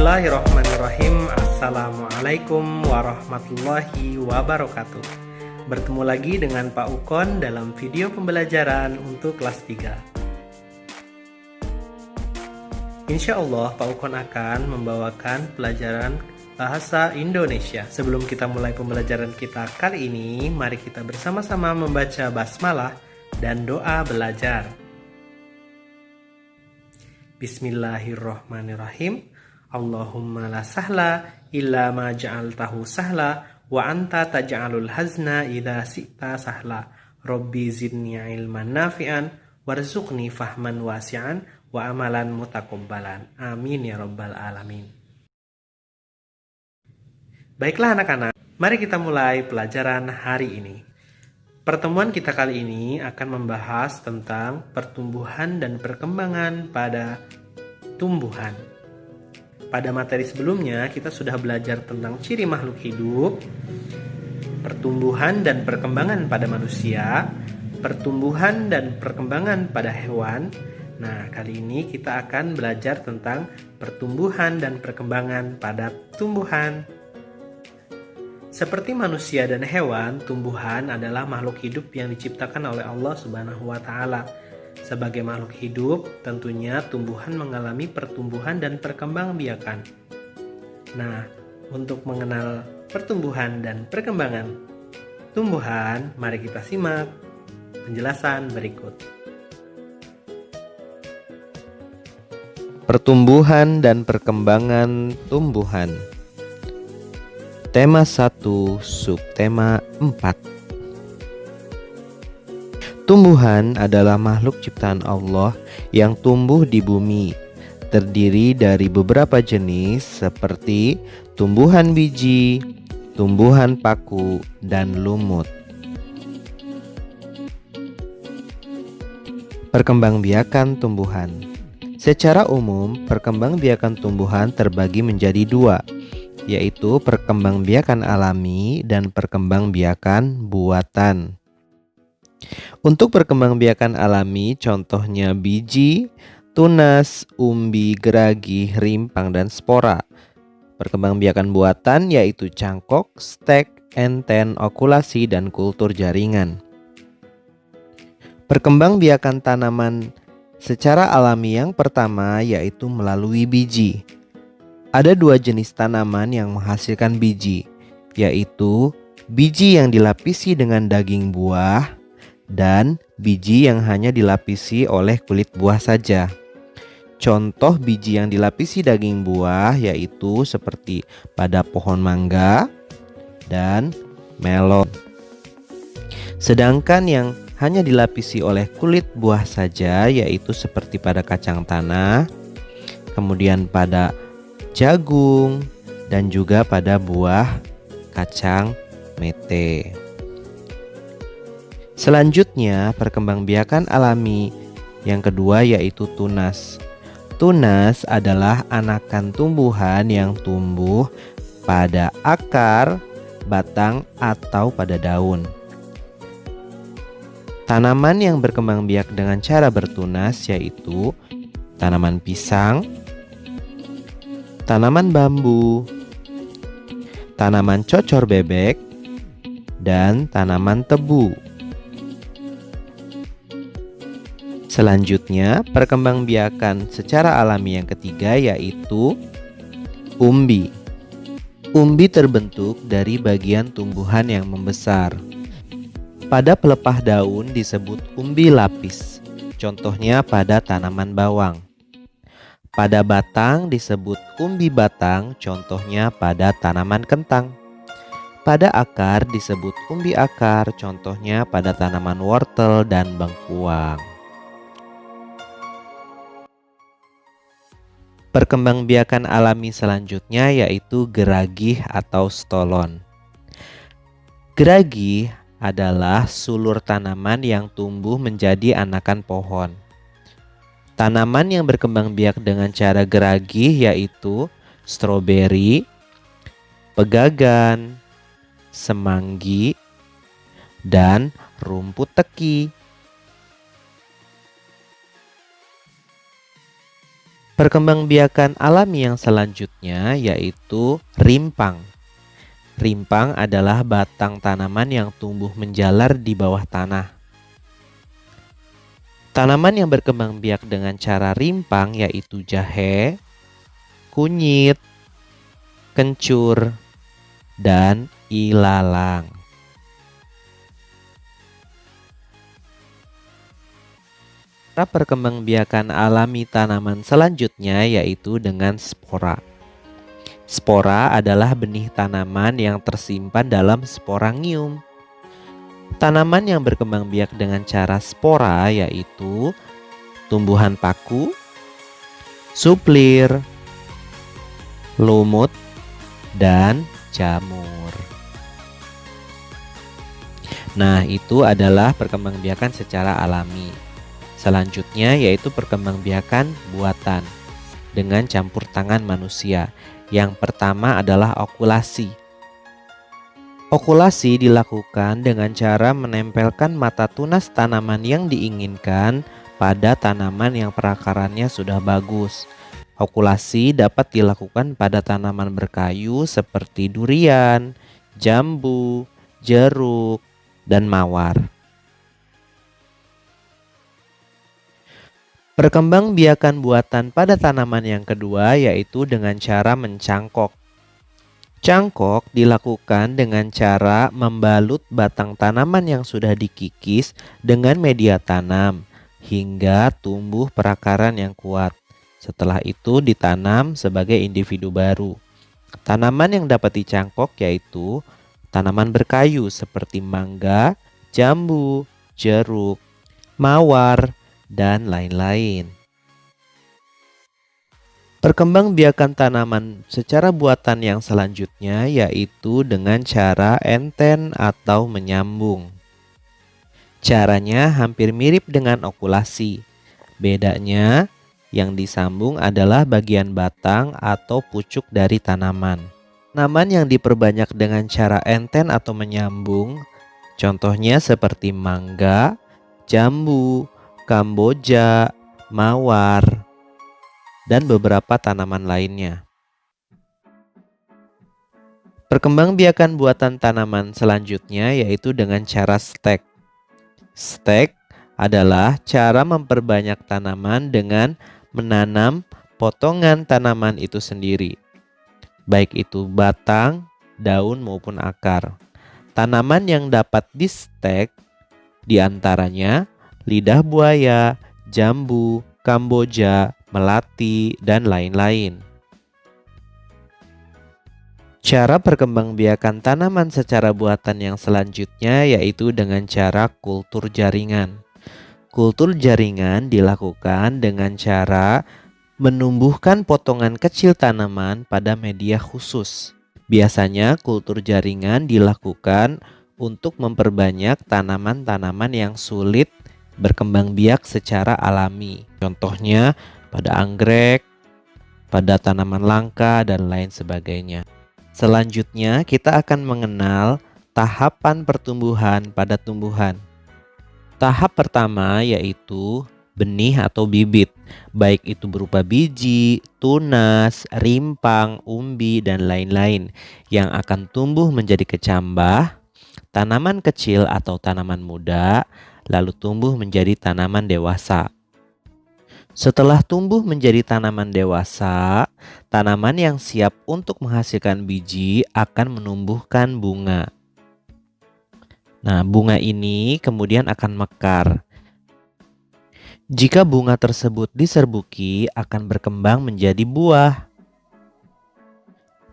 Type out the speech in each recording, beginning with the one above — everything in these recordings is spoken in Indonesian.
Bismillahirrahmanirrahim. Assalamualaikum warahmatullahi wabarakatuh. Bertemu lagi dengan Pak Ukon dalam video pembelajaran untuk kelas 3. Insya Allah Pak Ukon akan membawakan pelajaran bahasa Indonesia. Sebelum kita mulai pembelajaran kita kali ini, mari kita bersama-sama membaca basmalah dan doa belajar. Bismillahirrahmanirrahim. Allahumma la sahla illa ma ja'altahu sahla wa anta taj'alul hazna idza syi'ta sahla. Rabbi zidni ilman nafi'an warzuqni fahman wasi'an wa amalan mutaqabbalan. Amin ya rabbal alamin. Baiklah anak-anak, mari kita mulai pelajaran hari ini. Pertemuan kita kali ini akan membahas tentang pertumbuhan dan perkembangan pada tumbuhan. Pada materi sebelumnya kita sudah belajar tentang ciri makhluk hidup, pertumbuhan dan perkembangan pada manusia, pertumbuhan dan perkembangan pada hewan. Nah, kali ini kita akan belajar tentang pertumbuhan dan perkembangan pada tumbuhan. Seperti manusia dan hewan, tumbuhan adalah makhluk hidup yang diciptakan oleh Allah Subhanahu wa Ta'ala. Sebagai makhluk hidup, tentunya tumbuhan mengalami pertumbuhan dan perkembangbiakan. Nah, untuk mengenal pertumbuhan dan perkembangan tumbuhan, mari kita simak penjelasan berikut. Pertumbuhan dan perkembangan tumbuhan. Tema 1, subtema 4. Tumbuhan adalah makhluk ciptaan Allah yang tumbuh di bumi, terdiri dari beberapa jenis seperti tumbuhan biji, tumbuhan paku, dan lumut. Perkembangbiakan tumbuhan. Secara umum, perkembangbiakan tumbuhan terbagi menjadi dua, yaitu perkembangbiakan alami dan perkembangbiakan buatan. Untuk perkembangbiakan alami, contohnya biji, tunas, umbi, geragi, rimpang, dan spora. Perkembangbiakan buatan yaitu cangkok, stek, enten, okulasi, dan kultur jaringan. Perkembangbiakan tanaman secara alami yang pertama yaitu melalui biji. Ada dua jenis tanaman yang menghasilkan biji, yaitu biji yang dilapisi dengan daging buah dan biji yang hanya dilapisi oleh kulit buah saja. Contoh biji yang dilapisi daging buah yaitu seperti pada pohon mangga dan melon. Sedangkan yang hanya dilapisi oleh kulit buah saja yaitu seperti pada kacang tanah, kemudian pada jagung, dan juga pada buah kacang mete. Selanjutnya, perkembangbiakan alami yang kedua yaitu tunas. Tunas adalah anakan tumbuhan yang tumbuh pada akar, batang, atau pada daun. Tanaman yang berkembang biak dengan cara bertunas yaitu tanaman pisang, tanaman bambu, tanaman cocor bebek, dan tanaman tebu. Selanjutnya, perkembangbiakan secara alami yang ketiga yaitu umbi. Umbi terbentuk dari bagian tumbuhan yang membesar. Pada pelepah daun disebut umbi lapis, contohnya pada tanaman bawang. Pada batang disebut umbi batang, contohnya pada tanaman kentang. Pada akar disebut umbi akar, contohnya pada tanaman wortel dan bengkuang. Perkembangbiakan alami selanjutnya yaitu geragih atau stolon. Geragih adalah sulur tanaman yang tumbuh menjadi anakan pohon. Tanaman yang berkembang biak dengan cara geragih yaitu stroberi, pegagan, semanggi, dan rumput teki. Perkembangbiakan alami yang selanjutnya yaitu rimpang. Rimpang adalah batang tanaman yang tumbuh menjalar di bawah tanah. Tanaman yang berkembang biak dengan cara rimpang yaitu jahe, kunyit, kencur, dan ilalang. Cara perkembangbiakan alami tanaman selanjutnya yaitu dengan spora. Spora adalah benih tanaman yang tersimpan dalam sporangium. Tanaman yang berkembang biak dengan cara spora yaitu tumbuhan paku, suplir, lumut, dan jamur. Nah, itu adalah perkembangbiakan secara alami. Selanjutnya yaitu perkembangbiakan buatan dengan campur tangan manusia. Yang pertama adalah okulasi. Okulasi dilakukan dengan cara menempelkan mata tunas tanaman yang diinginkan pada tanaman yang perakarannya sudah bagus. Okulasi dapat dilakukan pada tanaman berkayu seperti durian, jambu, jeruk, dan mawar. Perkembangbiakan buatan pada tanaman yang kedua yaitu dengan cara mencangkok. Cangkok dilakukan dengan cara membalut batang tanaman yang sudah dikikis dengan media tanam hingga tumbuh perakaran yang kuat. Setelah itu ditanam sebagai individu baru. Tanaman yang dapat dicangkok yaitu tanaman berkayu seperti mangga, jambu, jeruk, mawar, dan lain-lain. Perkembangbiakan tanaman secara buatan yang selanjutnya yaitu dengan cara enten atau menyambung. Caranya hampir mirip dengan okulasi. Bedanya, yang disambung adalah bagian batang atau pucuk dari tanaman. Tanaman yang diperbanyak dengan cara enten atau menyambung, contohnya seperti mangga, jambu, kamboja, mawar, dan beberapa tanaman lainnya. Perkembangbiakan buatan tanaman selanjutnya yaitu dengan cara stek. Stek adalah cara memperbanyak tanaman dengan menanam potongan tanaman itu sendiri, baik itu batang, daun maupun akar. Tanaman yang dapat di-stek diantaranya lidah buaya, jambu, kamboja, melati, dan lain-lain. Cara perkembangbiakan tanaman secara buatan yang selanjutnya yaitu dengan cara kultur jaringan. Kultur jaringan dilakukan dengan cara menumbuhkan potongan kecil tanaman pada media khusus. Biasanya kultur jaringan dilakukan untuk memperbanyak tanaman-tanaman yang sulit berkembang biak secara alami. Contohnya pada anggrek, pada tanaman langka, dan lain sebagainya. Selanjutnya kita akan mengenal tahapan pertumbuhan pada tumbuhan. Tahap pertama yaitu benih atau bibit, baik itu berupa biji, tunas, rimpang, umbi, dan lain-lain yang akan tumbuh menjadi kecambah, tanaman kecil atau tanaman muda, lalu tumbuh menjadi tanaman dewasa. Setelah tumbuh menjadi tanaman dewasa, tanaman yang siap untuk menghasilkan biji akan menumbuhkan bunga. Nah, bunga ini kemudian akan mekar. Jika bunga tersebut diserbuki, akan berkembang menjadi buah.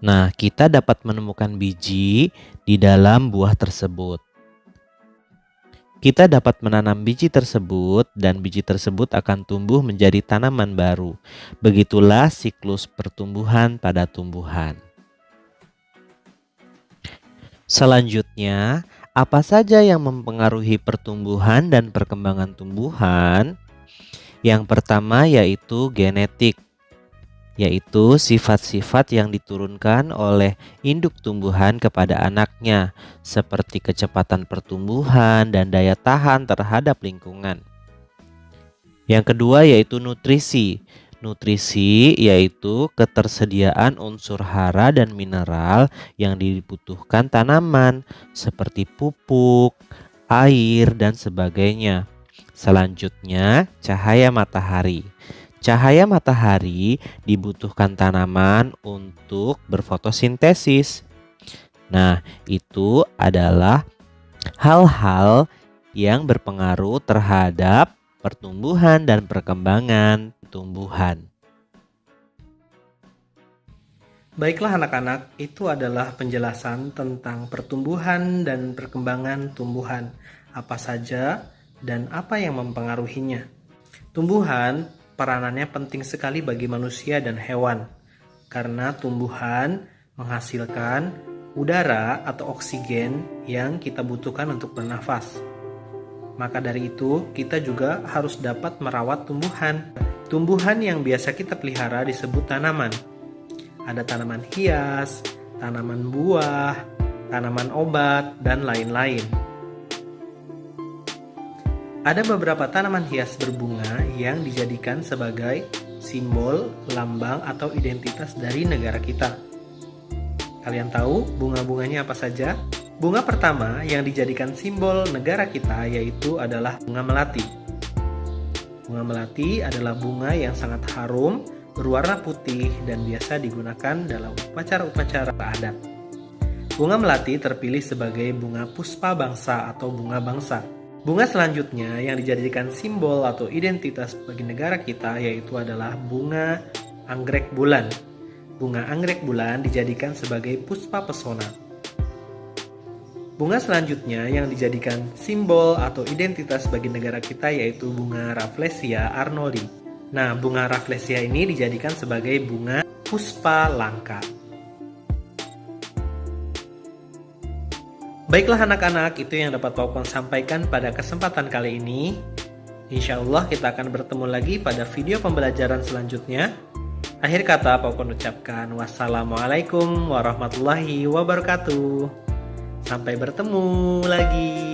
Nah, kita dapat menemukan biji di dalam buah tersebut. Kita dapat menanam biji tersebut dan biji tersebut akan tumbuh menjadi tanaman baru. Begitulah siklus pertumbuhan pada tumbuhan. Selanjutnya, apa saja yang mempengaruhi pertumbuhan dan perkembangan tumbuhan? Yang pertama yaitu genetik, yaitu sifat-sifat yang diturunkan oleh induk tumbuhan kepada anaknya, seperti kecepatan pertumbuhan dan daya tahan terhadap lingkungan. Yang kedua yaitu nutrisi. Nutrisi yaitu ketersediaan unsur hara dan mineral yang dibutuhkan tanaman seperti pupuk, air, dan sebagainya. Selanjutnya, cahaya matahari. Cahaya matahari dibutuhkan tanaman untuk berfotosintesis. Nah, itu adalah hal-hal yang berpengaruh terhadap pertumbuhan dan perkembangan tumbuhan. Baiklah anak-anak, itu adalah penjelasan tentang pertumbuhan dan perkembangan tumbuhan. Apa saja dan apa yang mempengaruhinya. Tumbuhan peranannya penting sekali bagi manusia dan hewan. Karena tumbuhan menghasilkan udara atau oksigen yang kita butuhkan untuk bernafas. Maka dari itu, kita juga harus dapat merawat tumbuhan. Tumbuhan yang biasa kita pelihara disebut tanaman. Ada tanaman hias, tanaman buah, tanaman obat, dan lain-lain. Ada beberapa tanaman hias berbunga yang dijadikan sebagai simbol, lambang, atau identitas dari negara kita. Kalian tahu bunga-bunganya apa saja? Bunga pertama yang dijadikan simbol negara kita yaitu adalah bunga melati. Bunga melati adalah bunga yang sangat harum, berwarna putih, dan biasa digunakan dalam upacara-upacara adat. Bunga melati terpilih sebagai bunga puspa bangsa atau bunga bangsa. Bunga selanjutnya yang dijadikan simbol atau identitas bagi negara kita yaitu adalah bunga anggrek bulan. Bunga anggrek bulan dijadikan sebagai puspa pesona. Bunga selanjutnya yang dijadikan simbol atau identitas bagi negara kita yaitu bunga Rafflesia arnoldi. Nah, bunga Rafflesia ini dijadikan sebagai bunga puspa langka. Baiklah anak-anak, itu yang dapat Popcorn sampaikan pada kesempatan kali ini. Insya Allah kita akan bertemu lagi pada video pembelajaran selanjutnya. Akhir kata Popcorn ucapkan wassalamualaikum warahmatullahi wabarakatuh. Sampai bertemu lagi.